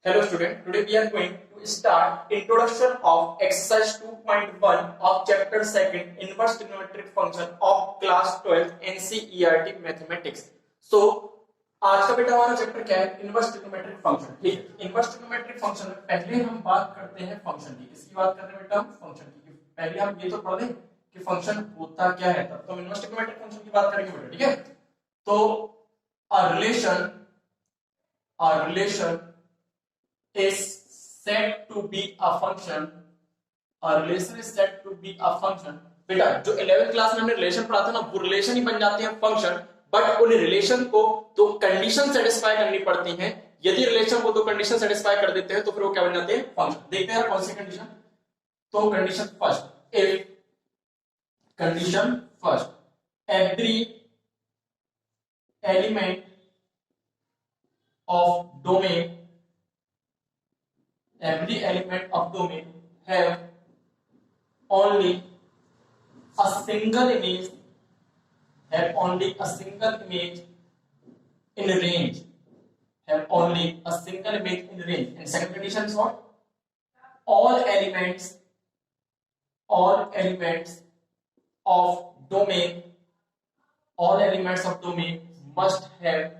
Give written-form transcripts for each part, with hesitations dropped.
Hello student, today we are going to start introduction of exercise 2.1 of chapter 2nd inverse trigonometric function of class 12 NCERT mathematics. So आज का बेटा हमारा chapter क्या है? Inverse trigonometric function. ठीक है, inverse trigonometric function में पहले हम बात करते हैं फंक्शन की। किसकी बात कर रहे हैं बेटा? फंक्शन की। पहले हम ये तो पढ़ लें कि फंक्शन होता क्या है, तब तो हम इनवर्स ट्रिग्नोमेट्रिक फंक्शन की बात करेंगे बेटा। ठीक है, तो a relation is said to be a function. A relation is said to be a function. बेटा जो 11th क्लास में हमने रिलेशन पढ़ा था ना, वो रिलेशन ही बन जाते हैं फंक्शन, बट उन रिलेशन को तो कंडीशन सेटिस्फाई करनी पड़ती हैं। यदि रिलेशन को तो कंडीशन सेटिस्फाई कर देते हैं तो फिर वो क्या बन जाते हैं? फंक्शन। देखते हैं कौन सी कंडीशन। तो condition first, if condition first every element of domain every element of domain have only a single image in range and second condition is what? all elements of domain must have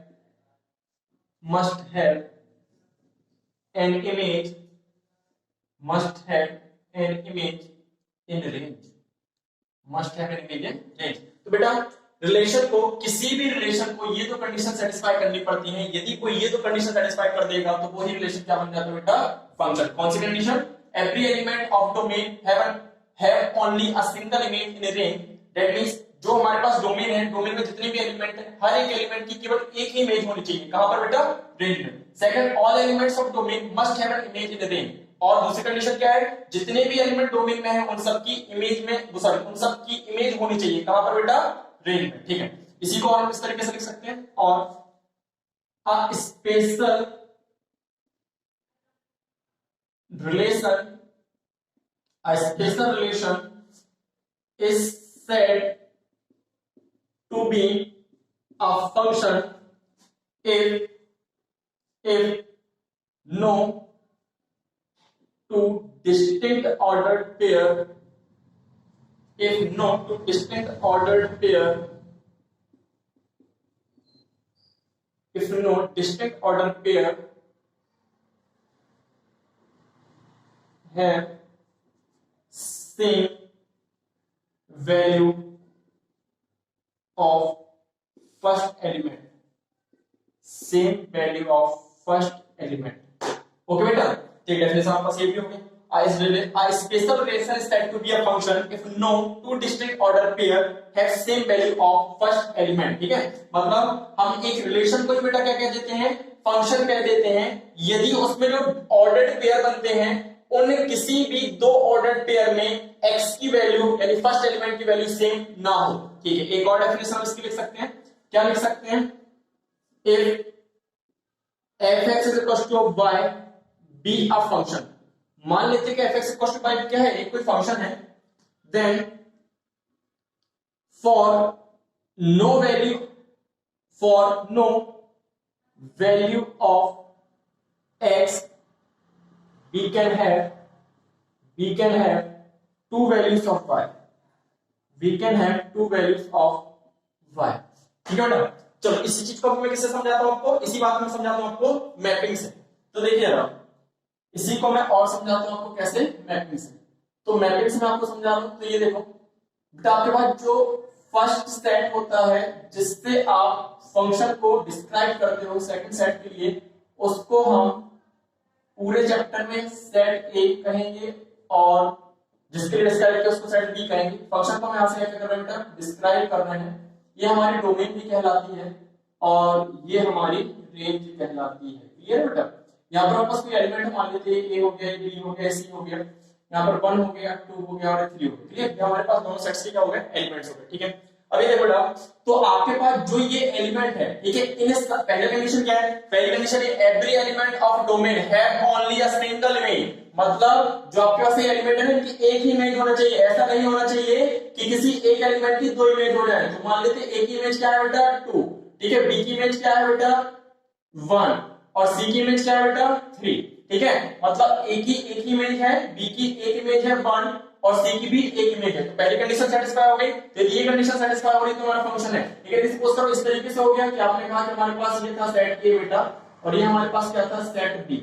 an image in range। तो बेटा relation को, किसी भी relation को ये तो condition satisfy करनी पड़ती है। यदि कोई ये तो कंडीशन सेटिस्फाई कर देगा तो वो ही रिलेशन क्या बन जाता है बेटा? फंक्शन। कौन सी condition? Every element of domain have only a single image in range. That means जो हमारे पास डोमेन है, डोमेन में जितने भी एलिमेंट है, हर एक एलिमेंट की केवल एक ही इमेज होनी चाहिए। कहां पर बेटा? रेंज में। Second, all elements of domain must have an image in range. और दूसरी कंडीशन क्या है? जितने भी एलिमेंट डोमेन में है उन सबकी इमेज होनी चाहिए। कहां पर बेटा? रेंज में। ठीक है, इसी को हम इस तरीके से लिख सकते हैं। और a special relation is said to be a function if no two distinct ordered pair have same value of first element। Okay बेटा, ठीक डेफिनेशन आपका सही भी हो गया। A special relation is said to be a function if no two distinct ordered pair have same value of first element। ठीक है, मतलब हम एक रिलेशन को बेटा क्या कह देते हैं? फंक्शन कह देते हैं, यदि उसमें जो ऑर्डर्ड पेयर बनते हैं उन किसी भी दो ऑर्डर्ड पेयर में x की वैल्यू यानी फर्स्ट एलिमेंट की वैल्यू सेम ना हो। ठीक है, एक और डेफिनेशन इसकी लिख सकते हैं। क्या लिख सकते हैं? if fx is equal to y be a function। मान लेते हैं कि fx is equal to y क्या है? एक कोई फंक्शन है। then for no value of x we can have two values of y। ठीक है बेटा, चलो इसी चीज को मैं किससे समझाता हूं आपको? इसी बात में समझाता हूं आपको मैपिंग से। तो देखिए ना, इसी को मैं और समझाता हूं आपको कैसे? मैपिंग से। तो मैपिंग से मैं आपको समझा रहा हूं। तो ये देखो बेटा, आपके पास जो फर्स्ट सेट होता है जिससे आप फंक्शन को डिस्क्राइब करते हो सेकंड सेट के लिए, उसको हम पूरे चैप्टर में सेट ए कहेंगे और जिसके लिए डिस्क्राइब किया उसको सेट बी कहेंगे। फंक्शन को हम यहां से क्या कर रहे हैं बेटा? डिस्क्राइब कर रहे हैं। ये हमारी डोमेन भी कहलाती है और ये हमारी रेंज कहलाती है। क्लियर है बेटा? यहाँ पर आपस कोई एलिमेंट मान लेते हैं, ए हो गया, बी हो गया, सी हो गया, यहाँ पर 1 हो गया, 2 हो गया और 3 हो गया। क्लियर? हमारे पास दोनों सेट्स के क्या हो गए? एलिमेंट्स हो गए। ठीक है, अभी देखो बेटा, तो आपके पास जो ये एलिमेंट है, ठीक है, इन पहले कंडीशन क्या है? पहली कंडीशन है every element of domain have only a single image. मतलब जो आपके पास ये एलिमेंट है इनकी एक ही इमेज होना चाहिए। ऐसा नहीं होना चाहिए कि किसी एक एलिमेंट की दो इमेज हो जाए। तो मान लेते हैं ए की इमेज क्या है बेटा? 2। ठीक है, बी की इमेज क्या है बेटा? 1 और सी की इमेज क्या है बेटा 3, ठीक है, मतलब ए की एक इमेज है, बी की एक इमेज है 1 और सी की भी एक इमेज है। तो पहली कंडीशन सेटिस्फाई हो गई, तो ये कंडीशन सेटिस्फाई हो रही तो हमारा फंक्शन है, ठीक है। सपोज करो इस तरीके से हो गया कि आपने कहा कि हमारे पास ये था सेट ए बेटा और ये हमारे पास क्या था सेट बी,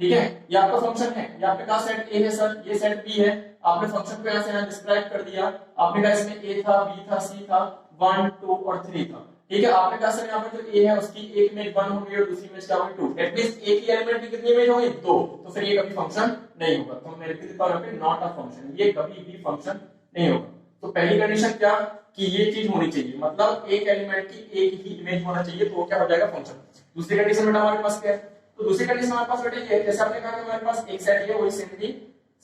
ठीक है, ये आपका फंक्शन है। ये आपके पास सेट ए है सर, ये सेट बी है, आपने फंक्शन को यहां से यहां डिस्क्राइब कर दिया। आपने कहा इसमें ए था, बी था, सी था, 1 2 और 3 था, ठीक है। आपने कहा सर यहाँ पर जो ए है उसकी एक इमेज 1 हो गई और दूसरी इमेज क्या होगी 2, दैट मींस ए की एलिमेंट की कितनी इमेज होगी 2, तो फिर ये कभी फंक्शन नहीं होगा। तो मैं लिख देता हूं यहाँ पे नॉट अ फंक्शन, ये कभी भी फंक्शन नहीं होगा। तो पहली कंडीशन क्या कि ये चीज होनी चाहिए, मतलब एक एलिमेंट की एक ही इमेज होना चाहिए, तो वो क्या हो जाएगा फंक्शन। दूसरी कंडीशन बेटा हमारे पास क्या है, तो दूसरी कंडीशन हमारे पास बेटा ये है, जैसे आपने कहा कि हमारे पास एक सेट है, वही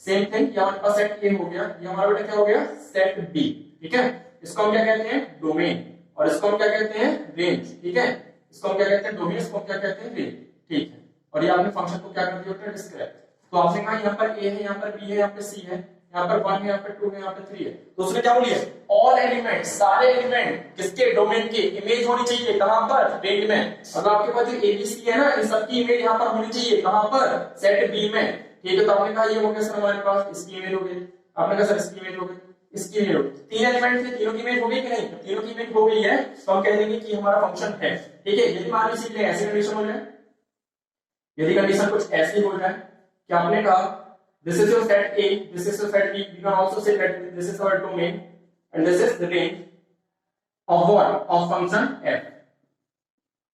सेम थिंग, ये हमारे पास सेट ए हो गया, ये हमारा बेटा क्या हो गया सेट बी, ठीक है। इसको हम क्या कहते हैं डोमेन और इसको हम क्या कहते हैं रेंज, ठीक है। इसको हम क्या कहते हैं डोमेन, इसको हम क्या कहते हैं रेंज, ठीक है। और ये आपने फंक्शन को क्या कर दिया बेटा डिस्क्राइब। तो आपने कहा यहाँ पर ए है, यहाँ पर बी है, यहाँ पर सी है, यहाँ पर 1 है, यहाँ पर 2 है, यहाँ पर 3 है, तो उसने क्या बोली है ऑल एलिमेंट, सारे एलिमेंट किसके डोमेन की इमेज होनी चाहिए, कहां पर रेंज में। मतलब आपके पास जो एबीसी है ना, इन सबकी इमेज यहाँ पर होनी चाहिए, कहां पर सेट बी में, ठीक है। तो आपने कहा ये हो गया सर हमारे पास इसकी इमेज हो गई, आपने कहा सर इसकी इमेज हो गई, इसकी इमेज हो गई, तीन एलिमेंट थे, तीनों की इमेज हो गई कि नहीं, तो तीनों की इमेज हो गई है, तो हम कह देंगे कि हमारा फंक्शन है, ठीक है। यदि मान लीजिए ऐसी कंडीशन हो जाए, यदि कंडीशन कुछ ऐसी हो जाए कि आपने कहा this is your set A, this is your set B, you can also say that this is our domain and this is the range of what of function f,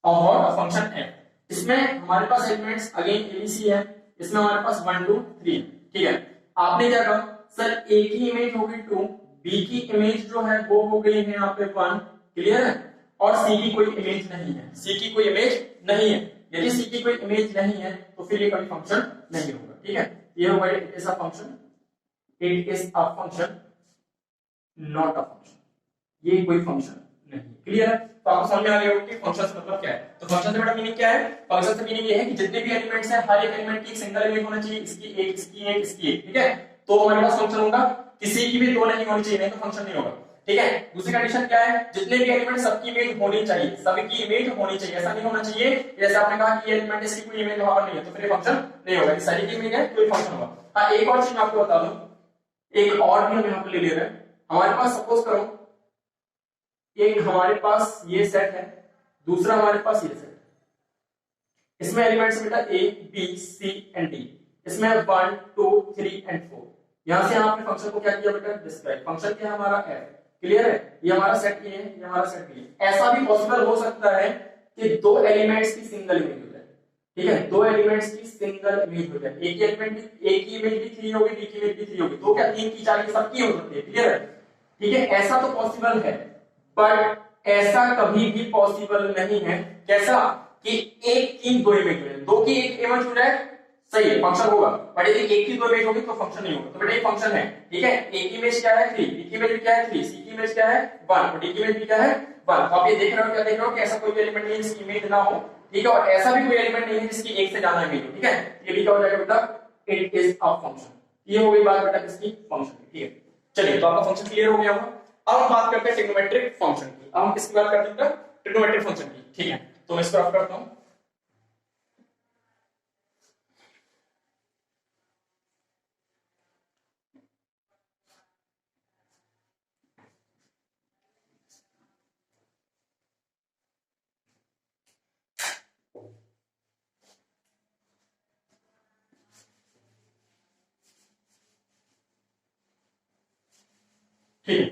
of what of function f। इसमें हमारे पास elements again ABC है, इसमें हमारे पास 1 2 3, ठीक है। आपने क्या कहा सर A की इमेज हो गई 2, B की इमेज जो है वो हो गई है यहाँ पे 1, क्लियर है, और C की कोई इमेज नहीं है, C की कोई इमेज नहीं है। यदि C की कोई इमेज नहीं है तो फिर ये कभी फंक्शन नहीं होगा, ठीक है। ये होगा it is a function, it is a function not a function, ये कोई फंक्शन नहीं, क्लियर है। तो आपको समझ में आ गया होगा कि फंक्शन मतलब क्या है। तो फंक्शन से बड़ा मीनिंग क्या है, फंक्शन से मीनिंग ये है कि जितने भी एलिमेंट्स हैं हर एक एलिमेंट की एक सिंगल इमेज होना चाहिए, इसकी एक, इसकी एक, इसकी एक, ठीक है। तो हमारे पास फंक्शन होगा, किसी की भी दो नहीं होनी चाहिए, नहीं तो फंक्शन नहीं होगा, ठीक है। दूसरी कंडीशन क्या है, जितने भी एलिमेंट सबकी इमेज होनी चाहिए, सबकी इमेज होनी चाहिए, ऐसा नहीं होना चाहिए जैसे आपने कहा कि ये एलिमेंट इसकी कोई इमेज वहां पर नहीं है तो फिर ये फंक्शन नहीं होगा, ये सारी की इमेज है कोई फंक्शन होगा। हाँ एक और चीज मैं आपको बता दूं, एक और भी हम यहाँ पे ले ले रहे हैं। हमारे पास सपोज करो एक हमारे पास ये सेट है, दूसरा हमारे पास ये सेट, इसमें एलिमेंट्स बेटा A B C and D, इसमें 1 2 3 एंड 4। यहां से आपने फंक्शन को क्या किया बेटा डिस्क्राइब, फंक्शन क्या है हमारा f, क्लियर है। ये हमारा सेट ए है, ये हमारा सेट बी है। ऐसा भी पॉसिबल हो सकता है कि दो एलिमेंट्स की सिंगल इमेज हो जाए, ठीक है, दो एलिमेंट्स की सिंगल इमेज हो जाए, एक ही एलिमेंट की एक ही इमेज भी 3 होगी, बी की इमेज भी 3 होगी, तो क्या 3 की 4 की सबकी हो सकती है, क्लियर है, ठीक है। ऐसा तो पॉसिबल है, बट ऐसा कभी भी पॉसिबल नहीं है कैसा कि एक की दो इमेज हो जाए, दो की एक इमेज हो जाए सही है फंक्शन होगा, बट यदि एक की दो इमेज होगी तो फंक्शन नहीं होगा। तो बेटा ये फंक्शन है, ठीक है। ए की इमेज क्या है 3, बी की इमेज क्या है 3, सी की इमेज क्या है 1 और डी की इमेज भी क्या है 1। तो आप ये देख रहे हो, क्या देख रहे हो कि ऐसा कोई भी एलिमेंट नहीं है जिसकी इमेज ना हो, ठीक है, और ऐसा भी कोई एलिमेंट नहीं है जिसकी एक से ज्यादा इमेज हो, ठीक है। ये भी क्या हो जाएगा बेटा इट इज अ फंक्शन। ये हो गई बात बेटा किसकी फंक्शन की, ठीक है। चलिए तो आपका फंक्शन क्लियर हो गया होगा। अब हम बात करते हैं ट्रिग्नोमेट्रिक फंक्शन की। अब हम किसकी बात करते हैं ट्रिग्नोमेट्रिक फंक्शन की, ठीक है। तो मैं इसको रफ करता हूं। ठीक है,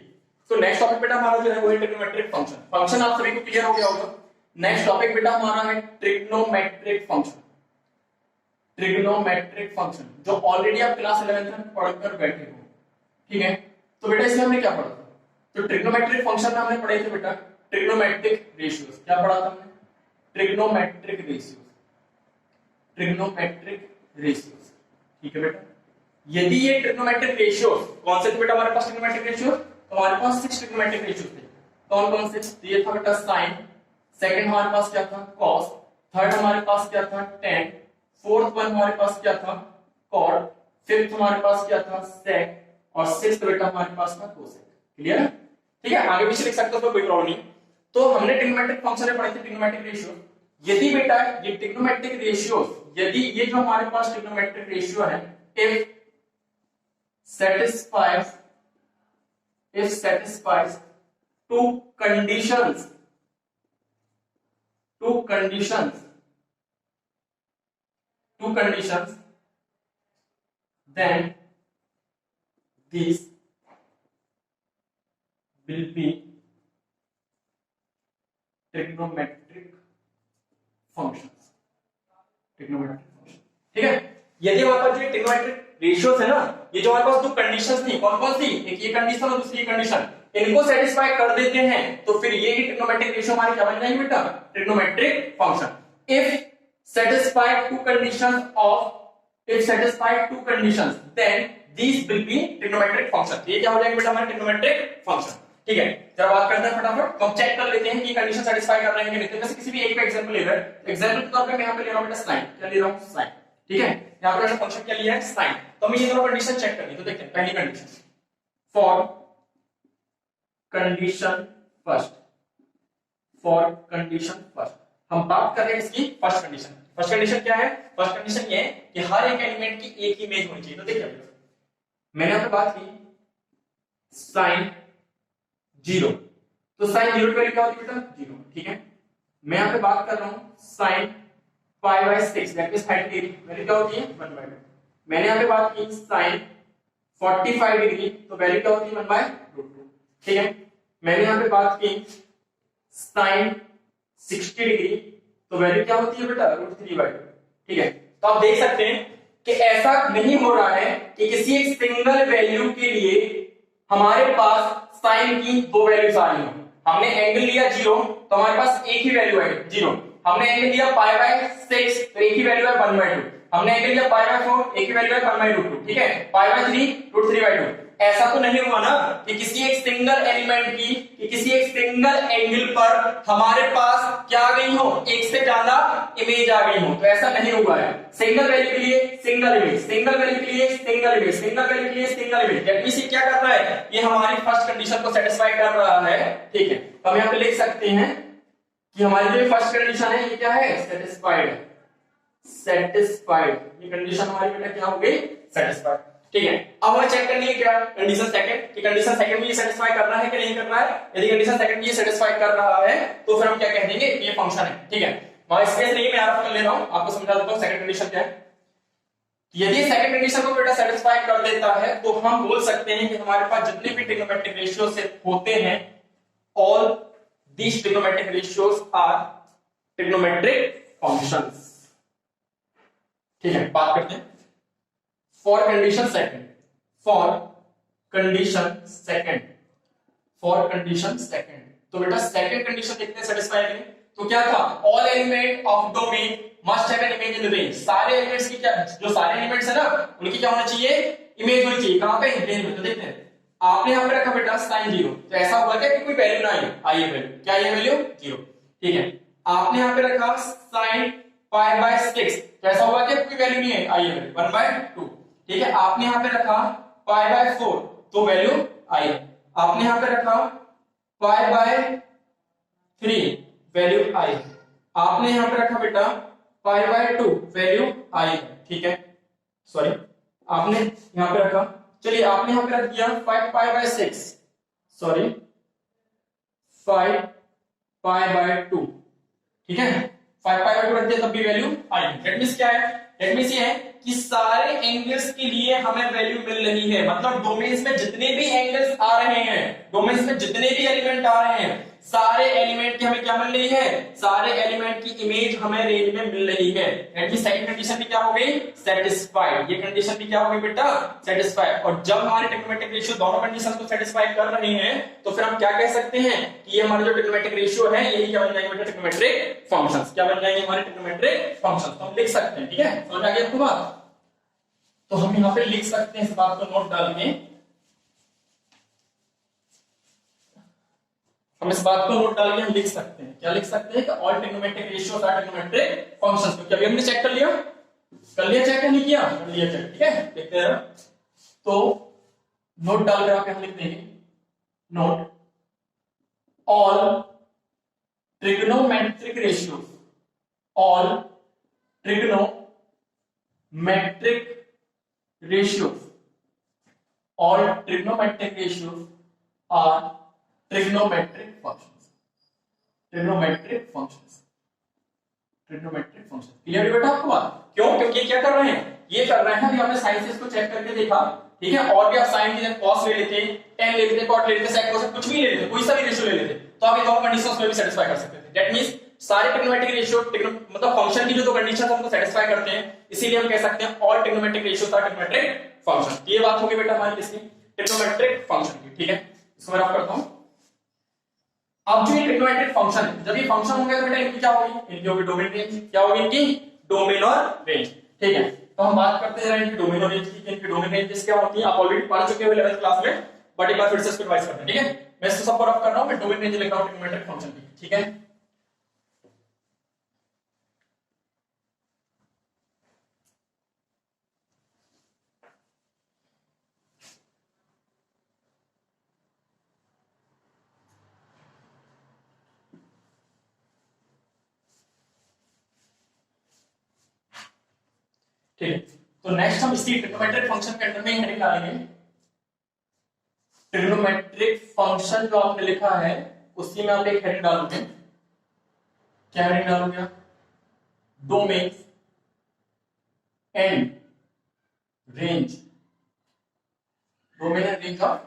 तो नेक्स्ट टॉपिक बेटा हमारा जो है वो है ट्रिग्नोमेट्रिक फंक्शन। फंक्शन आप सभी को क्लियर हो गया होगा। नेक्स्ट टॉपिक बेटा हमारा है ट्रिग्नोमेट्रिक फंक्शन। ट्रिग्नोमेट्रिक फंक्शन जो ऑलरेडी आप क्लास 11th में पढ़कर बैठे हो, ठीक है। तो बेटा इसमें हमने क्या पढ़ा था, तो ट्रिग्नोमेट्रिक फंक्शन में हमने पढ़े थे बेटा ट्रिग्नोमेट्रिक रेशियोज। क्या पढ़ा था हमने ट्रिग्नोमेट्रिक रेशियोज, ट्रिग्नोमेट्रिक रेशियोज, ठीक है बेटा। यदि ये ट्रिग्नोमेट्रिक रेशियोज कौन से थे बेटा हमारे पास ट्रिग्नोमेट्रिक रेशियोज, तो हमारे पास 6 ट्रिग्नोमेट्रिक रेशियोज थे। कौन कौन से, तो ये था बेटा साइन, सेकंड हमारे पास क्या था कॉस, थर्ड हमारे पास क्या था टेन, फोर्थ वन हमारे पास क्या था कॉट, फिफ्थ हमारे पास क्या था सेक, और सिक्स्थ बेटा हमारे पास था कोसेक। क्लियर है, ठीक है। आगे पीछे लिख सकते हो तो कोई प्रॉब्लम नहीं। तो हमने ट्रिग्नोमेट्रिक फंक्शन में पढ़े थे ट्रिग्नोमेट्रिक रेशियो। यदि बेटा ये ट्रिग्नोमेट्रिक रेशियो, यदि ये जो हमारे पास ट्रिग्नोमेट्रिक रेशियो है, if satisfies two conditions, then these will be trigonometric functions, ठीक है। यदि हमारे पास जो ट्रिग्नोमेट्रिक रेशियोज है ना, ये जो हमारे पास दो कंडीशंस थी, कौन कौन सी, एक ये कंडीशन और दूसरी कंडीशन, इनको सेटिस्फाई कर देते हैं तो फिर ये ट्रिग्नोमेट्रिक रेशियो हमारे क्या बन जाएंगे बेटा, trigonometric function. If satisfied two conditions then these will be trigonometric function। ये क्या हो जाएंगे बेटा हमारे ट्रिग्नोमेट्रिक फंक्शन, ठीक है। जब बात करते हैं फटाफट तो हम चेक कर लेते हैं कि कंडीशन सेटिस्फाई कर रहे हैं कि नहीं। जैसे किसी भी एक का एग्जांपल ले रहे हैं, एग्जांपल के तौर पे मैं यहां पे ले रहा हूं बेटा साइन, क्या ले रहा हूं, साइन, ठीक है। यहां पे फंक्शन क्या लिया है, साइन। तो हमें ये दोनों कंडीशन चेक करनी है, तो देखते हैं पहली कंडीशन, फॉर कंडीशन फर्स्ट हम बात कर रहे हैं इसकी फर्स्ट कंडीशन। फर्स्ट कंडीशन क्या है, फर्स्ट कंडीशन ये है कि हर एक एलिमेंट की एक इमेज होनी चाहिए। तो देखिए मैंने यहां पे बात की साइन 0, तो साइन 0 की वैल्यू क्या होती है बेटा, 0, ठीक है। मैं यहां पे बात कर रहा हूं sine π/6 that means 30 degree, value क्या होती है 1/2। मैंने यहां पे बात की साइन 45 डिग्री, तो वैल्यू क्या होती है 1/√2, ठीक है। मैंने यहां पे बात की साइन 60 डिग्री, तो वैल्यू क्या होती है बेटा √3/2, ठीक है। तो आप देख सकते हैं कि ऐसा नहीं हो रहा है कि किसी एक सिंगल वैल्यू के लिए हमारे पास साइन की दो वैल्यूज आ रही हो। हमने एंगल लिया 0 तो हमारे पास एक ही वैल्यू है 0, हमने एंगल लिया π/6 तो एक ही वैल्यू है 1/2, हमने एंगल लिया π/4 एक ही वैल्यू है 1/√2, ठीक है। π/3 √3/2। ऐसा तो नहीं हुआ ना कि किसी एक सिंगल एलिमेंट की, कि किसी एक सिंगल एंगल पर हमारे पास क्या आ गई हो, एक से ज्यादा इमेज आ गई हो, तो ऐसा नहीं हुआ है। सिंगल वैल्यू के लिए सिंगल इमेज, सिंगल वैल्यू के लिए सिंगल इमेज, सिंगल वैल्यू के लिए सिंगल इमेज। दैट मींस ये क्या कर रहा है, ये हमारी फर्स्ट कंडीशन को सेटिस्फाई कर रहा है, ठीक है। तो हम यहां पे लिख सकते हैं कि हमारी जो फर्स्ट कंडीशन है ये क्या है, सेटिस्फाइड, ये कंडीशन हमारी बेटा क्या हो गई, सेटिस्फाइड, ठीक है। अब हमें चेक करनी है क्या कंडीशन सेकंड, कि कंडीशन सेकंड में ये सेटिस्फाई कर रहा है कि नहीं कर रहा है। यदि कंडीशन सेकंड में ये सेटिस्फाई कर रहा है तो फिर हम क्या कह देंगे, ये फंक्शन है, ठीक है। मैं स्पेस नहीं मैं आपको कर ले रहा हूं, आपको समझा देता हूं सेकंड कंडीशन क्या है। यदि सेकंड कंडीशन को बेटा सेटिस्फाई कर देता है तो हम बोल सकते हैं कि हमारे पास जितने भी ट्रिग्नोमेट्रिक रेशियो से होते हैं, all these trigonometric ratios are trigonometric functions, ठीक है। बात करते हैं फॉर कंडीशन सेकंड, तो बेटा सेकंड कंडीशन देखते हैं सेटिस्फाई करें तो क्या था, all element of domain must have an image in the range. सारे एलिमेंट्स की क्या, जो सारे एलिमेंट्स है ना उनकी क्या होना चाहिए, इमेज होनी चाहिए। कहां पे, रेंज में। तो देखते हैं आपने यहां पे रखा बेटा साइन 0, तो ऐसा हुआ क्या कि कोई वैल्यू ना आई है वैल्यू, क्या ये वैल्यू 0, ठीक है। आपने यहां पे रखा साइन π/6, तो ऐसा हुआ क्या कोई वैल्यू नहीं है, आई है 1/2, ठीक है। आपने यहां पे रखा π/4 तो वैल्यू आई, आपने यहां पे रखा π/3 वैल्यू आई, आपने यहां पे रखा बेटा π/2 वैल्यू आई, ठीक है। सॉरी आपने यहां पे रखा, चलिए आपने यहां पे रख दिया 5π/6, सॉरी 5π/2, ठीक है। 5π/2 रख दिया तब भी वैल्यू आई। दैट मींस क्या है, दैट मींस ये है कि सारे एंगल्स के लिए हमें वैल्यू मिल रही है, मतलब डोमेन्स में जितने भी एंगल्स आ रहे हैं, डोमेन्स में जितने भी एलिमेंट आ रहे हैं, सारे एलिमेंट की हमें क्या मिल रही है, सारे एलिमेंट की इमेज हमें रेंज में मिल रही है। यानी सेकंड कंडीशन भी क्या हो गई, सेटिस्फाइड। ये कंडीशन भी क्या हो गई बेटा, सेटिस्फाइड। और जब हमारे ट्रिग्नोमेट्रिक रेशियो दोनों कंडीशंस को सेटिस्फाई कर रहे हैं तो फिर हम क्या कह सकते हैं कि ये हमारा जो ट्रिग्नोमेट्रिक रेशियो है यही क्या बन जाएंगे बेटा, ट्रिग्नोमेट्रिक फंक्शंस। क्या बन जाएंगे हमारे ट्रिग्नोमेट्रिक फंक्शंस, तो हम लिख सकते हैं, ठीक है। समझ आ गया आपको बात। तो हम यहां पे लिख सकते हैं इस बात को नोट डाल के, हम इस बात को नोट डाल के हम लिख सकते हैं, क्या लिख सकते हैं कि all trigonometric ratios are trigonometric functions. तो क्या हमने चेक कर लिया चेक नहीं किया, कर लिया चेक, ठीक है। देखते हैं तो नोट डालकर आप यहां लिख देंगे, note all trigonometric ratios all trigonometric ratios all trigonometric ratios are trigonometric functions clear बेटा आपको बात क्यों क्योंकि क्या कर रहे हैं ये कर रहे हैं अभी हमने साइन से इसको चेक करके देखा ठीक है और भी आप साइन की जगह cos ले लेते tan ले लेते cot ले लेते sec cos कुछ भी ले लेते कोई सा भी रेशियो ले लेते तो आप ये दोनों कंडीशंस में भी सेटिस्फाई कर सकते थे दैट मींस सारे ट्रिग्नोमेट्रिक रेशियो मतलब फंक्शन की जो दो कंडीशंस हमको सेटिस्फाई करते हैं इसीलिए हम कह सकते हैं all trigonometric ratios are trigonometric function ये बात होगी बेटा हमारी किसकी ट्रिग्नोमेट्रिक फंक्शन की ठीक है इसको मैं रफ करता हूं अब जो ये ट्रिग्नोमेट्रिक फंक्शन है जब ये फंक्शन होंगे तो बेटा इनकी क्या होगी इनकी होगी डोमेन रेंज क्या होगी इनकी डोमेन और रेंज ठीक है तो हम बात करते हैं इनकी डोमेन और रेंज की इनकी डोमेन रेंजेस क्या होती है आप ऑलरेडी पढ़ चुके हो 11th क्लास में बट एक बार फिर से इसको रिवाइज करते हैं ठीक है मैं इसको सब रफ कर रहा हूं मैं डोमेन रेंज लिख रहा हूं ट्रिग्नोमेट्रिक फंक्शन की ठीक है ठीक है तो नेक्स्ट हम इसी ट्रिग्नोमेट्रिक फंक्शन के अंदर में हेडिंग डालेंगे ट्रिग्नोमेट्रिक फंक्शन जो आपने लिखा है उसी में आप एक हेडिंग डालोगे क्या हेडिंग डालोगे आप domain and range of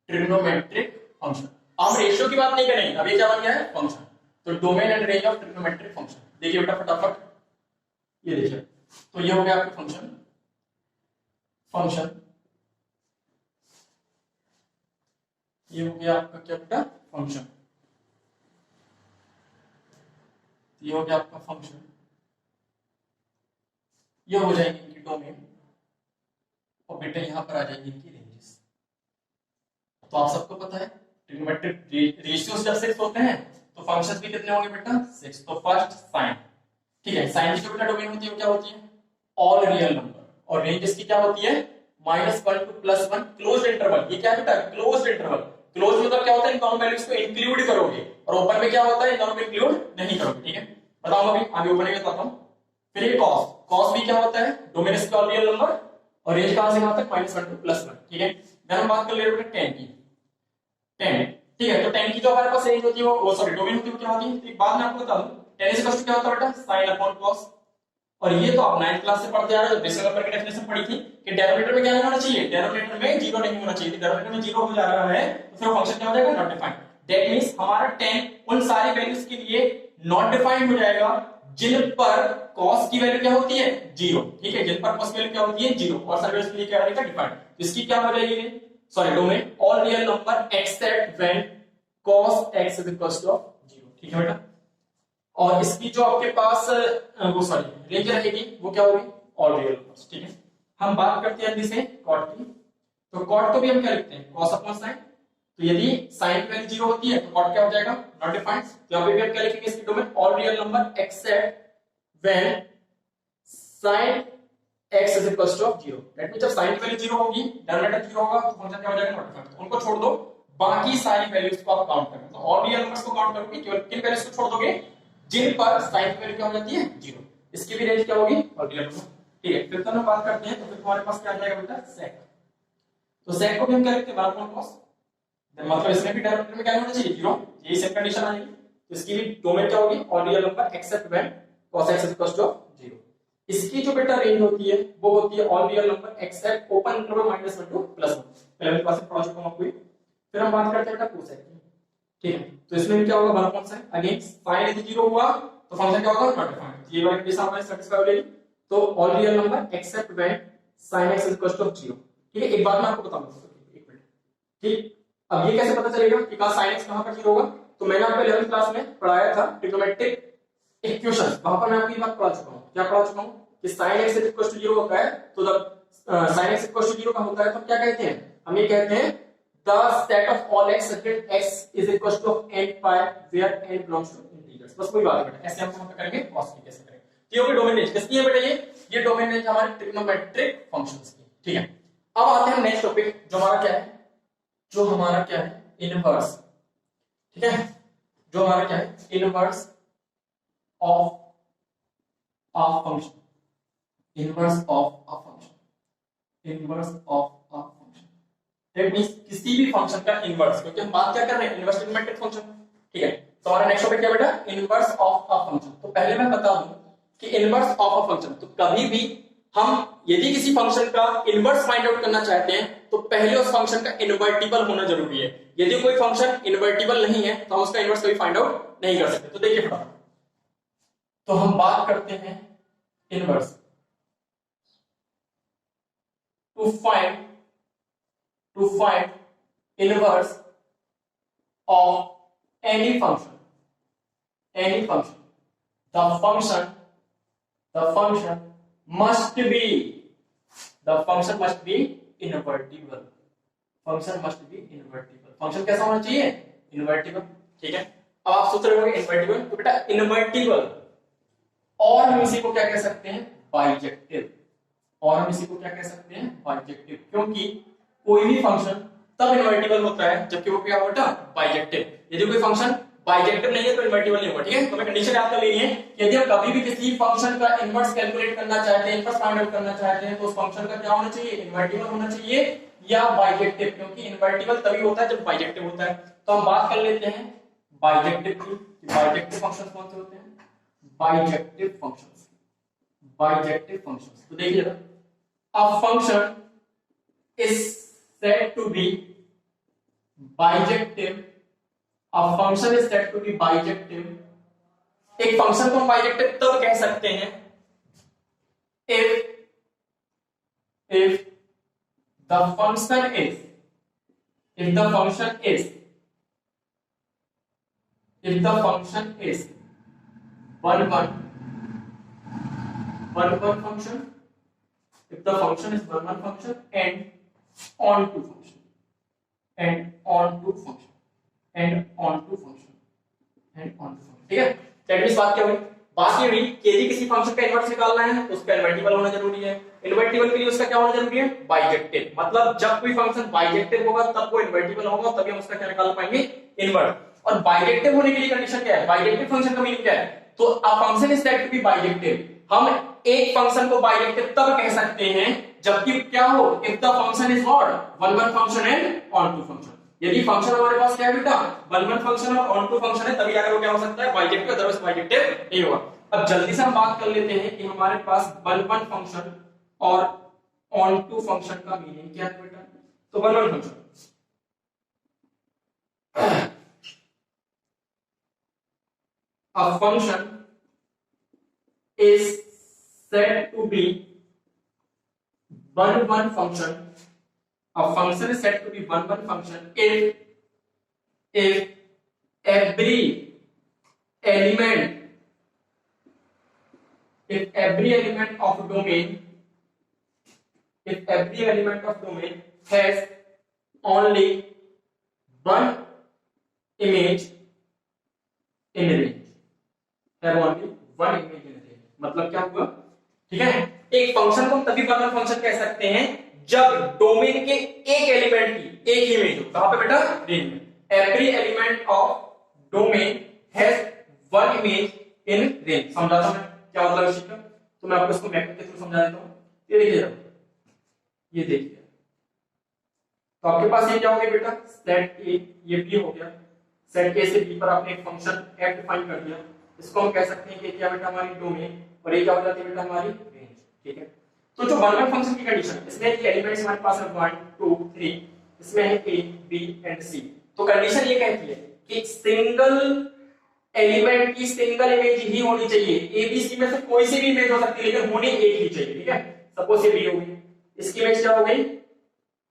trigonometric function अब रेशियो की बात नहीं करेंगे अब ये क्या बन गया है फंक्शन तो domain and range of trigonometric function देखिए बेटा फटाफट ये देखिए तो ये हो गया आपका फंक्शन ये हो गया आपका क्या बेटा फंक्शन ये हो गया आपका फंक्शन ये हो जाएगी इनकी डोमेन और बेटा यहां पर आ जाएगी इनकी रेंजेस तो आप सबको पता है ट्रिग्नोमेट्रिक रेशियोस जब 6 होते हैं तो फंक्शंस भी कितने होंगे बेटा 6 तो फर्स्ट साइन ठीक है साइन की जो बेटा डोमेन होती है वो क्या होती है ऑल रियल नंबर और रेंज इसकी क्या होती है -1 to +1 क्लोज्ड इंटरवल ये क्या बेटा क्लोज्ड इंटरवल क्लोज मतलब क्या होता है इन दोनों वैल्यूज को इंक्लूड करोगे और ओपन में क्या होता है इन दोनों को इंक्लूड नहीं करोगे ठीक है बताऊंगा अभी आगे ओपन में बताता हूं फिर ये cos भी क्या होता है डोमेन इसका ऑल रियल नंबर और रेंज कहां से कहां तक -1 to +1 ठीक है देन हम बात कर ले रहे हैं tan की tan ठीक है तो tan की जो हमारे पास रेंज होती है वो सॉरी डोमेन होती है वो क्या होती है तो एक बात मैं आपको बता दूं tan क्या होता है बेटा sin upon cos और ये तो आप 9th क्लास से पढ़ते आ रहे हो बेसिक नंबर की डेफिनेशन पढ़ी थी कि डेनोमिनेटर में क्या नहीं होना चाहिए डेनोमिनेटर में जीरो नहीं होना चाहिए डेनोमिनेटर में जीरो हो जा रहा है तो फिर फंक्शन क्या हो जाएगा नॉट डिफाइंड दैट मींस हमारा tan उन सारी वैल्यूज के लिए नॉट डिफाइंड हो जाएगा जिन पर cos की वैल्यू क्या होती है 0 ठीक है जिन पर cos की वैल्यू क्या होती है 0 और सारी वैल्यूज के लिए क्या रहेगा डिफाइंड तो इसकी क्या हो जाएगी sorry domain all real number except when cos x is equal to 0 ठीक है बेटा और इसकी जो आपके पास वो सॉरी रेंज रहेगी वो क्या होगी ऑल रियल नंबर्स ठीक है हम बात करते हैं जैसे cot की तो cot को भी हम क्या लिखते हैं cos अपॉन sin तो यदि sin की वैल्यू 0 होती है तो cot क्या हो जाएगा नॉट डिफाइंड तो यहां पे भी हम क्या लिखेंगे इसकी domain all real number except when sin x is equal to 0 that means जब sin की वैल्यू 0 होगी डिनोमिनेटर 0 होगा तो फंक्शन क्या हो जाएगा नॉट डिफाइंड उनको छोड़ दो बाकी सारी वैल्यूज को आप काउंट करें तो ऑल रियल नंबर्स को काउंट करोगे केवल किन वैल्यूज को छोड़ दोगे जिन पर sin की वैल्यू क्या हो जाती है 0 इसकी भी रेंज क्या होगी ऑल रियल नंबर ठीक है फिर तो हम बात करते हैं तो फिर हमारे पास क्या आ जाएगा बेटा sec तो sec को भी हम क्या लिखते हैं 1 upon cos मतलब इसमें भी डिनोमिनेटर में क्या होना चाहिए 0 यही सेम कंडीशन आ जाएगी तो इसकी भी डोमेन क्या होगी all real number except when cos x is equal to 0 इसकी जो बेटा रेंज होती है वो होती है all real number except open interval -1 to +1 पहले क्लास में पढ़ा चुका हूं आपको फिर हम बात करते हैं बेटा cosec की ठीक है तो इसमें भी क्या होगा 1 upon sin अगेन sin यदि 0 हुआ तो फंक्शन क्या होगा नॉट डिफाइंड ये वाली कंडीशन हमारी सेटिस्फाई हो जाएगी तो all real number except when sin x is equal to 0 ठीक है एक बात मैं आपको बताऊंगा एक मिनट ठीक अब ये कैसे पता चलेगा कि कहां sin x कहां पर 0 होगा तो मैंने आपको 11th क्लास में पढ़ाया था ट्रिग्नोमेट्रिक इक्वेशन वहां पर मैं आपको ये बात पढ़ा चुका हूं क्या पढ़ा चुका हूं कि sin x is equal to 0 होता है तो जब sin x is equal to 0 का होता है तो क्या कहते हैं हम ये कहते हैं the set of all x such x is equal to n pi where n belongs to integers बस कोई बात है बेटा ऐसे हम कहां पे करेंगे cos की कैसे करेंगे ये होगी डोमेन रेंज किसकी है बेटा ये डोमेन रेंज हमारे ट्रिग्नोमेट्रिक फंक्शंस की ठीक है अब आते हैं नेक्स्ट टॉपिक जो हमारा क्या है इनवर्स ठीक है जो हमारा क्या है inverse of a function, inverse of a function, inverse of a function, that means किसी भी फंक्शन का इनवर्स, क्योंकि हम बात क्या कर रहे हैं, इनवर्स ट्रीटमेंट मैट्रिक्स फंक्शन, ठीक है। तो हमारा नेक्स्ट टॉपिक क्या बेटा, इनवर्स ऑफ अ फंक्शन। तो पहले मैं बता दूं कि इनवर्स ऑफ अ फंक्शन, तो कभी भी हम यदि किसी फंक्शन का इनवर्स फाइंड आउट करना चाहते हैं तो पहले उस फंक्शन का इन्वर्टिबल होना जरूरी है। यदि कोई फंक्शन इन्वर्टिबल नहीं है तो हम उसका इनवर्स कभी फाइंड आउट नहीं कर सकते। तो देखिए फटाफट, तो हम बात करते हैं inverse. To find inverse of any function, the function must be invertible, function कैसा होना चाहिए, इन्वर्टिबल, ठीक है। अब आप सोच रहे होंगे इन्वर्टिबल, तो बेटा इन्वर्टिबल, और हम इसी को क्या कह सकते हैं, बाइजेक्टिव, क्योंकि कोई भी फंक्शन तब इन्वर्टिबल होता है जबकि वो क्या होता है, बाइजेक्टिव। यदि कोई फंक्शन बाइजेक्टिव नहीं है तो इन्वर्टिबल नहीं होगा, ठीक है। तो मैं कंडीशन याद कर लेनी है कि यदि हम कभी भी किसी फंक्शन का इनवर्स कैलकुलेट करना चाहते हैं, इनवर्स फाइंड आउट करना चाहते हैं, तो उस फंक्शन का क्या होना चाहिए, इन्वर्टिबल होना चाहिए या बाइजेक्टिव, क्योंकि इन्वर्टिबल तभी होता है जब बाइजेक्टिव होता है। तो हम बात कर लेते हैं बाइजेक्टिव की, बाइजेक्टिव फंक्शंस कौन से होते हैं, बाइजेक्टिव फंक्शंस। तो देखिए a function is said to be bijective, a function is said to be bijective, एक फंक्शन को हम बाइजेक्टिव तब कह सकते हैं if the function is one function, if the function is one function and onto function, ठीक है। That means बात क्या हुई, बात ये हुई कि यदि किसी फंक्शन का इनवर्स निकालना है तो उसका इन्वर्टिबल होना जरूरी है, इन्वर्टिबल के लिए उसका क्या होना जरूरी है, बाइजेक्टिव। मतलब जब कोई फंक्शन बाइजेक्टिव होगा तब वो इन्वर्टिबल होगा, तभी हम उसका क्या निकाल पाएंगे, इनवर्स। और बाइजेक्टिव होने के लिए कंडीशन क्या है, बाइजेक्टिव फंक्शन का मीनिंग क्या है, तो a function is said to be bijective, हम एक फंक्शन को बाइजेक्टिव तब कह सकते हैं जबकि क्या हो, if the function is what, one function and onto function. यदि फंक्शन हमारे पास क्या है बेटा, वन फंक्शन और ऑन टू फंक्शन है, तभी जाकर वो क्या हो सकता है, बाइजेक्टिव, अदरवाइज बाइजेक्टिव नहीं होगा। अब जल्दी से हम बात कर लेते हैं कि हमारे पास वन फंक्शन और ऑन टू फंक्शन का मीनिंग क्या है बेटा। तो one function, a function is said to be one function, a function is said to be one function if every element of domain has only one image in range, मतलब क्या हुआ, ठीक है। एक फंक्शन को हम तभी वन फंक्शन कह सकते हैं जब डोमेन के एक एलिमेंट की एक इमेज हो, कहां पे बेटा, रेंज में। Every element of domain has one image in range. समझाता हूं क्या मतलब इसका, तो मैं आपको इसको मैप के थ्रू समझा देता हूं। ये देखिए, ये देखिए, तो आपके पास ये क्या हो गया बेटा, सेट ए, ये बी हो गया, सेट ए से बी पर आपने एक फंक्शन एफ डिफाइन कर दिया, इसको हम कह सकते हैं कि क्या बेटा, हमारी डोमेन, और ये क्या हो जाती है बेटा, हमारी रेंज, ठीक है। तो जो वन फंक्शन की कंडीशन, इसमें कि एलिमेंट्स हमारे पास है 1 2 3, इसमें है ए बी एंड सी। तो कंडीशन ये कहती है कि सिंगल एलिमेंट की सिंगल इमेज ही होनी चाहिए, ए बी सी में से कोई सी भी इमेज हो सकती है लेकिन होनी एक ही चाहिए, ठीक है। सपोज ये बी हो गई, इसकी इमेज क्या हो गई,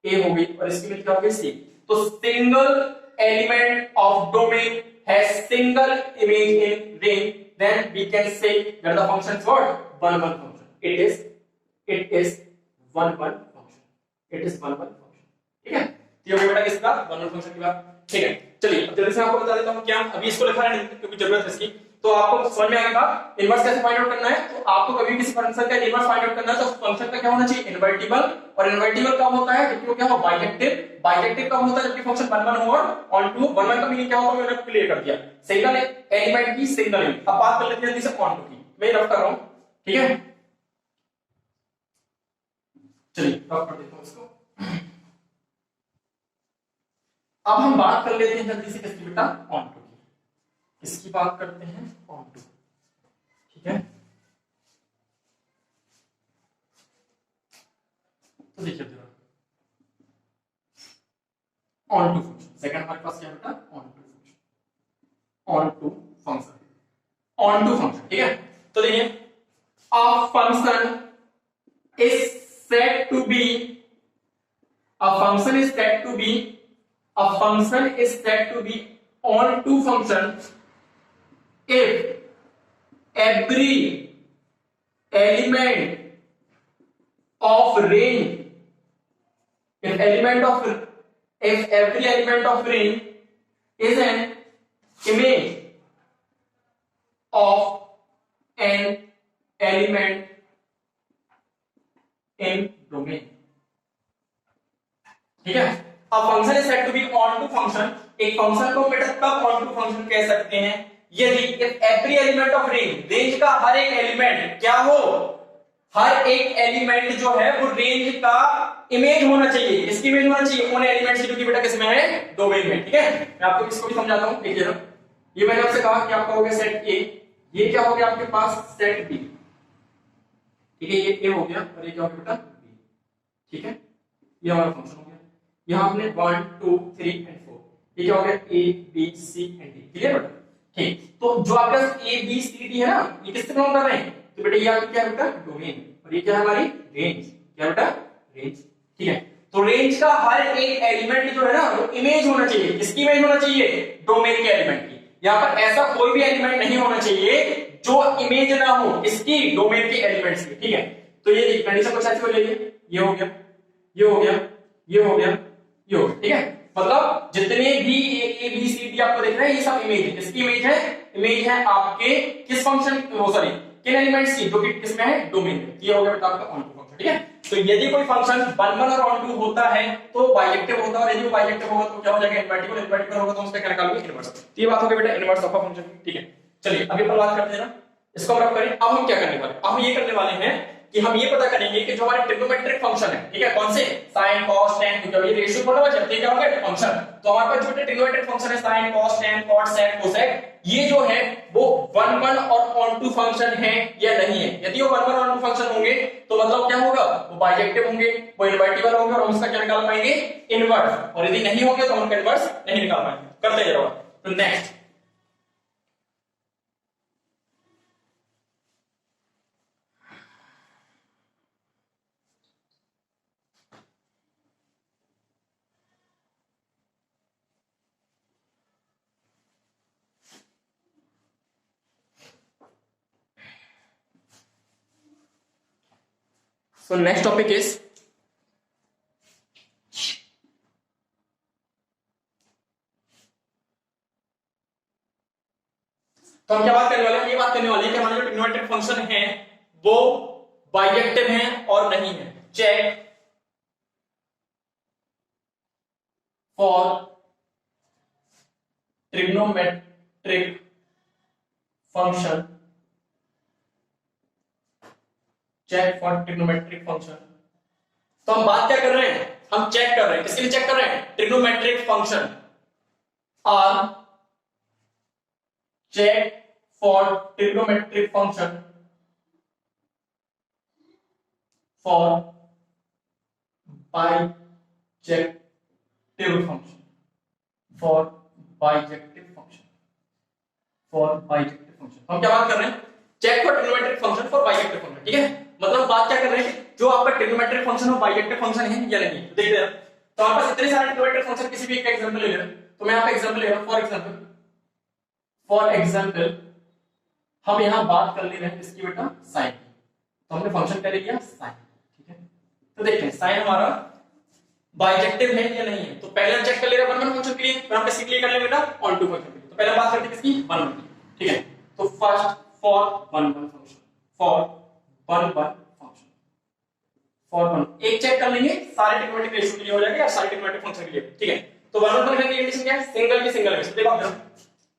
ए हो गई, और इसकी इमेज क्या हो गई, सी। तो single element of domain has single image in range, then we can say that the function is what, one function. It is one function. ठीक है। तो ये बेटा किसका, वन फंक्शन की बात, ठीक है। चलिए अब जल्दी से आपको बता देता हूं, क्या अभी इसको लिखा है नहीं क्योंकि जरूरत है इसकी, तो आपको समझ में आएगा इनवर्स कैसे फाइंड आउट करना है। तो आपको कभी किसी फंक्शन का इनवर्स फाइंड आउट करना है तो फंक्शन का क्या होना चाहिए, इन्वर्टिबल, और इन्वर्टिबल कब होता है जबकि वो क्या हो, बाइजेक्टिव कब होता है जबकि फंक्शन वन हो, और ऑन टू वन का मीनिंग क्या होता है मैंने क्लियर कर दिया, सिंगल एलिमेंट की सिंगल इमेज। अब बात कर लेते हैं जल्दी से ऑन टू की, मैं रफ कर रहा हूं, ठीक है, चलिए रफ कर देता हूं इसको। अब हम बात कर लेते हैं जल्दी से किसकी बेटा, ऑन टू की। इसकी बात करते हैं ऑन टू, ठीक है। तो देखिए ऑन टू फंक्शन, सेकंड हमारे पास क्या बेटा, onto function, onto function, onto function, ठीक है। तो देखिए a function is said to be, a function is said to be, a function is said to be onto function if every element of range, if every element of range is an image of an element in domain, ठीक है। अब function is said to be onto function, एक function को बेटा तब on to function कह सकते हैं यदि if every element of range, range का हर एक एलिमेंट क्या हो, हर एक एलिमेंट जो है वो रेंज का इमेज होना चाहिए, इसकी इमेज होना चाहिए उन एलिमेंट्स की जो कि बेटा किसमें है, डोमेन में, ठीक है। मैं आपको इसको भी समझाता हूं, देखिए ये मैंने आपसे कहा कि आपका हो गया सेट ए, ये क्या हो गया आपके पास सेट बी, ठीक है, ये ए हो गया और ये क्या हो गया बेटा बी, ठीक है। ये हमारा फंक्शन हो गया, यहां आपने 1 2 3 एंड 4, ये क्या हो गया A B C and D, clear बेटा, ठीक। तो जो आपका ए बी सी डी है ना, ये किससे बिलोंग कर रहे हैं, तो बेटा ये आपकी क्या है बेटा डोमेन, और ये क्या है हमारी रेंज, क्या बेटा रेंज, ठीक है। तो रेंज का हर एक एलिमेंट जो है ना वो इमेज होना चाहिए, किसकी इमेज होना चाहिए, डोमेन के एलिमेंट की। यहां पर ऐसा कोई भी एलिमेंट नहीं होना चाहिए जो इमेज ना हो इसकी डोमेन के एलिमेंट्स की, ठीक है। तो ये कंडीशन कुछ ऐसी हो जाएगी, ये हो गया, ये हो गया, ये हो गया, ये हो गया, ठीक है। मतलब जितने भी ए बी सी डी आपको दिख रहे हैं ये सब इमेज है, किसकी इमेज है, इमेज है आपके किस फंक्शन, सॉरी किन एलिमेंट्स की, जो कि किसमें है, डोमेन में। ये हो गया बेटा आपका ऑन टू फंक्शन, ठीक है। तो यदि कोई फंक्शन 1 1 और ऑन टू होता है तो बाइजेक्टिव होता है, और यदि वो बाइजेक्टिव होगा तो क्या हो जाएगा, इनवर्टिबल, इनवर्टिबल होगा तो उसका क्या निकालोगे, इनवर्स। तो ये बात हो गई बेटा इनवर्स ऑफ अ फंक्शन, ठीक है। चलिए अभी अपन बात करते हैं ना, इसको हम रख करें। अब हम क्या करने वाले, अब हम ये करने वाले हैं कि हम ये पता करेंगे कि जो हमारे ट्रिग्नोमेट्रिक फंक्शन है, ठीक है, कौन से, sin cos tan, क्योंकि ये रेशियो थोड़ा बचा, ये क्या होगा फंक्शन। तो हमारे पास जो ट्रिग्नोमेट्रिक फंक्शन है sin cos tan cot sec cosec, ये जो है वो 1 1 और ऑन टू फंक्शन है या नहीं है। यदि वो 1 1 ऑन टू फंक्शन होंगे तो मतलब क्या होगा, वो बाइजेक्टिव होंगे, वो इनवर्टिबल होंगे और हम उसका क्या निकाल पाएंगे, इनवर्स। और यदि नहीं होंगे तो हम उनका इनवर्स नहीं निकाल पाएंगे। करते जाओ। तो next So next topic is तो हम क्या बात करने वाले हैं, ये बात करने वाले हैं कि हमारे जो ट्रिग्नोमेट्रिक फंक्शन है वो बाइजेक्टिव है और नहीं है। Check for trigonometric function, check for trigonometric function. तो हम बात क्या कर रहे हैं, हम चेक कर रहे हैं, किसके लिए चेक कर रहे हैं, trigonometric function are check for trigonometric function for bijective function, for bijective function, for bijective function. हम क्या बात कर रहे हैं, check for trigonometric function for bijective function, ठीक है। मतलब बात क्या कर रहे हैं, जो आपका ट्रिग्नोमेट्रिक फंक्शन हो बाइजेक्टिव फंक्शन है या नहीं। देख रहे हैं तो आपके पास इतने सारे ट्रिग्नोमेट्रिक फंक्शन, किसी भी एक एग्जांपल ले लें। तो मैं यहाँ पे एग्जांपल ले रहा हूं, फॉर एग्जांपल हम यहां बात कर ले रहे हैं इसकी बेटा साइन की। तो हमने फंक्शन क्या ले लिया, साइन, ठीक है। तो देखते हैं साइन हमारा बाइजेक्टिव है या नहीं है। तो पहले हम चेक कर ले रहे हैं 1 1 फंक्शन के लिए, फिर हम किसके लिए कर लेंगे बेटा, ऑन टू फंक्शन के लिए। तो पहले हम बात करते हैं किसकी, 1 1 की, ठीक है। तो first for 1 1 function, for 1 1 function, for 1 एक चेक कर लेंगे, सारे ट्रिग्नोमेट्रिक रेशियो के लिए हो जाएगा या सारे ट्रिग्नोमेट्रिक फंक्शन के लिए, ठीक है। तो 1 1 फंक्शन की कंडीशन क्या है, सिंगल की सिंगल है। देखो आप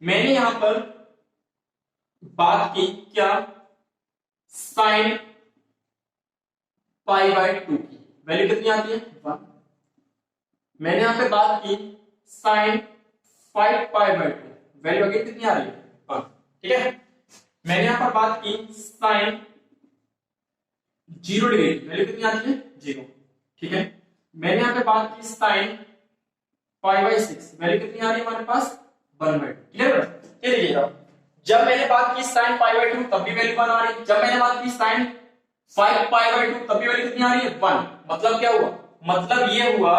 मैंने यहां पर बात की क्या, साइन पाई बाय 2 की वैल्यू कितनी आती है 1। मैंने यहां पे बात की sine 5 pi by 2, value again कितनी आ रही है 1। ठीक है, मैंने यहां पर बात की साइन 0 डिग्री, वैल्यू कितनी आती है 0। ठीक है, मैंने यहां पे बात की साइन पाई बाय 6, वैल्यू कितनी आ रही है हमारे पास 1 बाय 2। क्लियर है, ये देखिएगा जब मैंने बात की साइन पाई बाय 2 तब भी वैल्यू 1 आ रही है, जब मैंने बात की साइन 5 पाई बाय 2 तब भी वैल्यू कितनी आ रही है 1। मतलब क्या हुआ, मतलब ये हुआ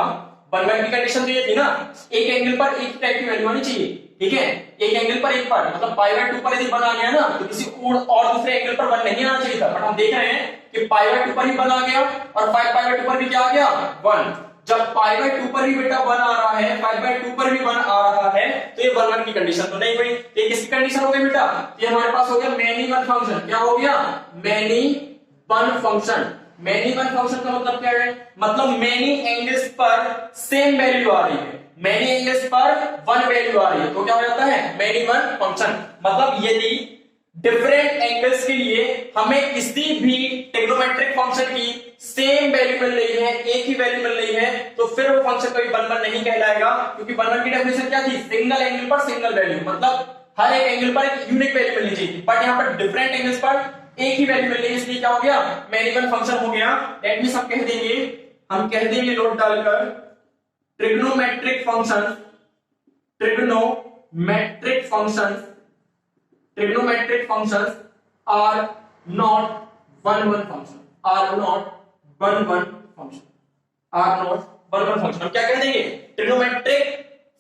1 बाय की कंडीशन तो ये थी ना, एक एंगल पर एक टाइप की वैल्यू आनी चाहिए। ठीक है, एक एंगल पर एक पर मतलब पाई बाय 2 पर यदि 1 आ गया ना तो किसी और दूसरे एंगल पर 1 नहीं आना चाहिए था, बट हम देख रहे हैं कि पाई बाय 2 पर ही 1 आ गया और 5 पाई बाय 2 पर भी क्या आ गया 1। जब पाई बाय 2 पर भी बेटा 1 आ रहा है, 5 बाय 2 पर भी 1 आ रहा है, तो ये 1 1 की कंडीशन तो नहीं हुई। ये किसकी कंडीशन हो गई बेटा, ये हमारे पास हो गया मैनी वन फंक्शन। क्या हो गया, many one function. Many one function का मतलब क्या है, मतलब मैनी एंगल्स पर सेम वैल्यू आ रही है, मैनी एंगल्स पर 1 वैल्यू आ रही है, तो क्या हो जाता है मैनी वन फंक्शन। मतलब यदि डिफरेंट एंगल्स के लिए हमें किसी भी ट्रिग्नोमेट्रिक फंक्शन की सेम वैल्यू मिल रही है, एक ही वैल्यू मिल रही है, तो फिर वो फंक्शन कभी 1 1 नहीं कहलाएगा, क्योंकि 1 1 की डेफिनेशन क्या थी, सिंगल एंगल पर सिंगल वैल्यू, मतलब हर एक एंगल पर एक यूनिक वैल्यू मिलनी चाहिए। बट यहाँ पर डिफरेंट एंगल्स पर एक ही वैल्यू मिल रही है, इसलिए क्या हो गया मैनी वन फंक्शन हो गया। दैट मींस हम कह देंगे नोट डालकर trigonometric function, trigonometric functions, trigonometric functions are not one one function, are not one one function, are not one one function। हम क्या कह देंगे, ट्रिग्नोमेट्रिक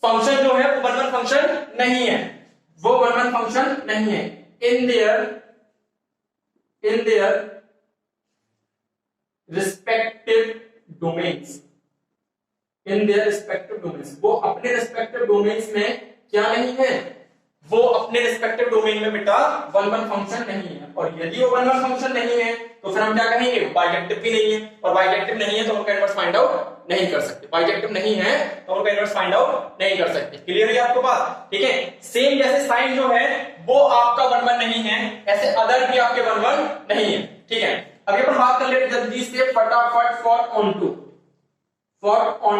फंक्शन जो है वो वन वन फंक्शन नहीं है, वो वन वन फंक्शन नहीं है। in their respective domains, in their respective domains, वो अपने respective domains में क्या नहीं है, वो अपने रिस्पेक्टिव डोमेन में बेटा वन वन फंक्शन नहीं है। और यदि वो वन वन फंक्शन नहीं है तो फिर हम क्या कहेंगे, बाइजेक्टिव भी नहीं है, और बाइजेक्टिव नहीं है तो हम उनका इनवर्स फाइंड आउट नहीं कर सकते, बाइजेक्टिव नहीं है तो उनका इनवर्स फाइंड आउट नहीं कर सकते। क्लियर है आपको बात, ठीक है। सेम जैसे साइन जो है वो आपका वन वन नहीं है, ऐसे अदर भी आपके वन वन नहीं है, ठीक है। अभी अपन बात कर लेते जल्दी से फटाफट फॉर ऑन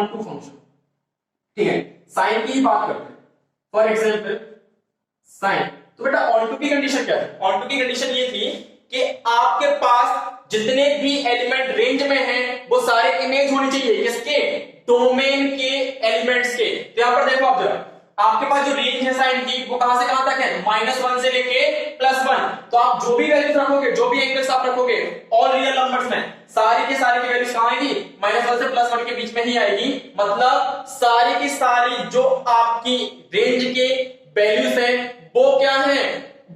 टू फंक्शन, ठीक है। साइन की ही बात करते हैं, फॉर एग्जाम्पल साइन। तो बेटा ऑन टू की कंडीशन क्या है, ऑन टू की कंडीशन ये थी कि आपके पास जितने भी एलिमेंट रेंज में हैं वो सारे इमेज होनी चाहिए किसके, डोमेन के एलिमेंट्स के। तो यहां पर देखो आप जरा, आपके पास जो रेंज है साइन की वो कहां से कहां तक है, -1 से लेके +1। तो आप जो भी वैल्यूज रखोगे, जो भी एंगल्स आप रखोगे ऑल रियल नंबर्स में, सारी की सारी की वैल्यूज कहां आएगी, -1 से +1 के बीच में ही आएगी। मतलब सारी की सारी जो आपकी रेंज के वैल्यूज है वो क्या है,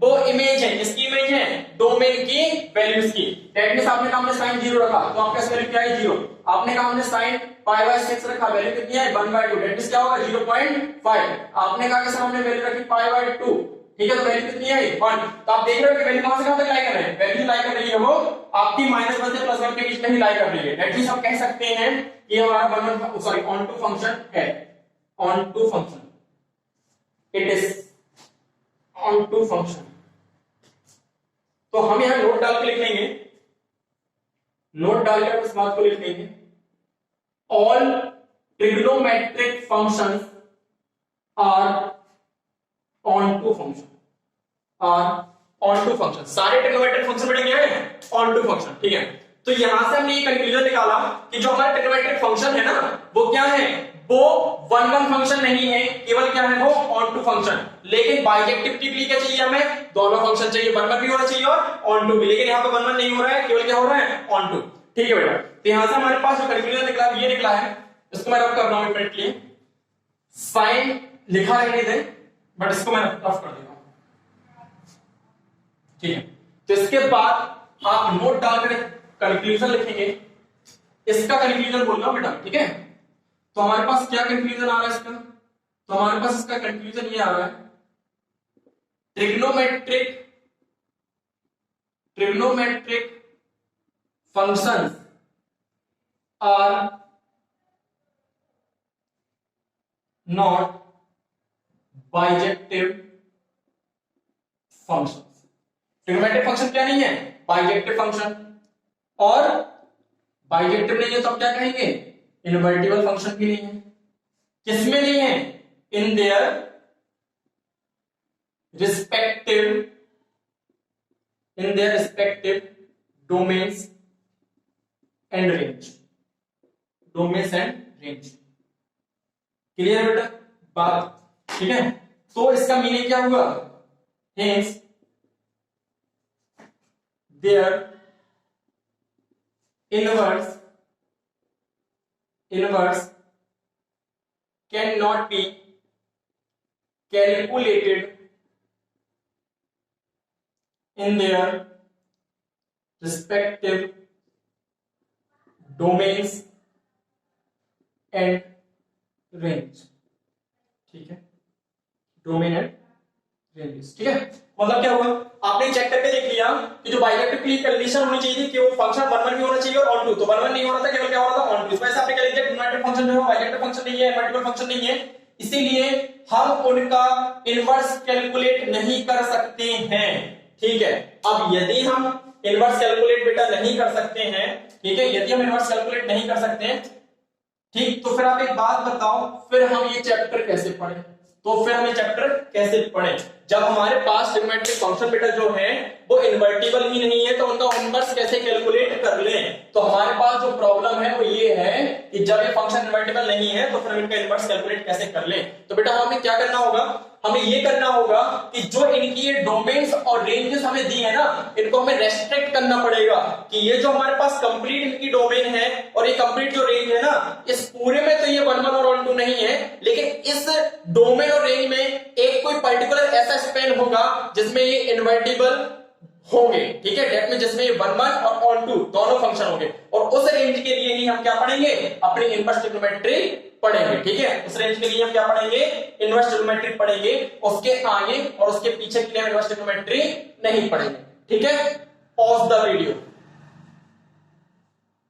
वो इमेज है, किसकी इमेज है, डोमेन की वैल्यूज की। दैट मींस आपने कहा हमने sin 0 रखा तो आपका वैल्यू क्या है 0, आपने कहा हमने sin π/6 रखा, वैल्यू कितनी है 1/2, दैट मींस क्या होगा 0.5। आपने कहा कि सर हमने वैल्यू रखी π/2, ठीक है, तो वैल्यू कितनी है 1। तो आप देख रहे हो कि वैल्यू कहां से कहां तक लाई कर रहे हैं, वैल्यू लाई कर रही है वो आपकी -1 से +1 के बीच में ही लाई कर रही है। दैट मींस हम कह सकते हैं कि हमारा ऑन टू फंक्शन है, onto function, it is onto function. तो हम यहां नोट डाल के लिख लेंगे, नोट डालकर इस बात को लिख लेंगे, all trigonometric functions are onto function, are onto function. सारे ट्रिग्नोमेट्रिक फंक्शन बेटा क्या है, ऑन टू फंक्शन, ठीक है। तो यहां से हमने ये कंक्लूजन निकाला कि जो हमारा ट्रिग्नोमेट्रिक फंक्शन है ना वो क्या है, वो वन वन फंक्शन नहीं है, केवल क्या है वो ऑन टू फंक्शन। लेकिन बाइजेक्टिविटी के लिए क्या चाहिए हमें, दोनों फंक्शन चाहिए, वन वन भी होना चाहिए और ऑन टू भी। लेकिन यहाँ पे वन वन नहीं हो रहा है, केवल क्या हो रहा है ऑन टू, ठीक है बेटा। तो यहां से हमारे पास जो कंक्लूजन निकला ये निकला है, इसको मैं रफ कर रहा हूं एक मिनट के लिए। साइन लिखा रहने दें बट इसको मैं रफ कर देता हूं, ठीक है। तो इसके बाद आप नोट डालकर कंक्लूजन लिखेंगे, इसका कंक्लूजन बोलना बेटा, ठीक है। तो हमारे पास क्या कंक्लूजन आ रहा है इसका, तो हमारे पास इसका कंक्लूजन ये आ रहा है, trigonometric functions are not bijective functions. Trigonometric function क्या नहीं है, बाइजेक्टिव फंक्शन, और बाइजेक्टिव नहीं है तो आप क्या कहेंगे, इनवर्टिबल फंक्शन भी नहीं है। किसमें नहीं है, in their respective domains and range, domains and range. Clear बेटा बात, ठीक है। तो इसका मीनिंग क्या हुआ, hence their inverse can not be calculated in their respective domains and range, ठीक है, डोमेन एंड रेंजेस, ठीक है। मतलब क्या हुआ, आपने चेक करके देख लिया कि जो बाइजेक्टिव कंडीशन होनी चाहिए थी कि वो फंक्शन 1 भी होना चाहिए और ऑन टू, तो 1 नहीं हो रहा था, केवल क्या हो रहा था, ऑन टू। वैसे आपने क्या लिख दिया, यूनाइटेड फंक्शन जो है बाइजेक्टिव फंक्शन नहीं है, इनवर्टिबल फंक्शन नहीं है, इसीलिए हम उनका इनवर्स कैलकुलेट नहीं कर सकते हैं, ठीक है। अब यदि हम इनवर्स कैलकुलेट बेटा नहीं कर सकते हैं, ठीक है, यदि हम इनवर्स कैलकुलेट नहीं कर सकते हैं, ठीक, तो फिर आप एक बात बताओ, फिर हम ये चैप्टर कैसे पढ़ें, तो फिर हम ये चैप्टर कैसे पढ़ें, जब हमारे पास ट्रिग्नोमेट्रिक फंक्शन बेटा जो है वो इन्वर्टिबल ही नहीं है, तो उनका इनवर्स कैसे कैलकुलेट कर लें। तो हमारे पास जो प्रॉब्लम है वो ये है कि जब ये फंक्शन इन्वर्टिबल नहीं है तो फिर हम इनका इनवर्स कैलकुलेट कैसे कर लें। तो बेटा हमें क्या करना होगा, हमें ये करना होगा कि जो इनकी ये डोमेन्स और रेंजेस हमें दी है ना, इनको हमें रेस्ट्रिक्ट करना पड़ेगा कि ये जो हमारे पास कंप्लीट इनकी डोमेन है और ये कंप्लीट जो रेंज है ना, इस पूरे में तो ये 1 1 और 1 2 नहीं है, लेकिन इस डोमेन और रेंज में एक कोई पर्टिकुलर ऐसा स्पेन होगा जिसमें ये इन्वर्टिबल होंगे, ठीक है, डेट में जिसमें 1 1 और ऑन टू दोनों फंक्शन होंगे, और उस रेंज के लिए ही हम क्या पढ़ेंगे, अपनी इनवर्स ट्रिग्नोमेट्री पढ़ेंगे, ठीक है। उस रेंज के लिए हम क्या पढ़ेंगे, इनवर्स ट्रिग्नोमेट्री पढ़ेंगे, उसके आगे और उसके पीछे के लिए इनवर्स ट्रिग्नोमेट्री नहीं पढ़ेंगे, ठीक है। Pause the video.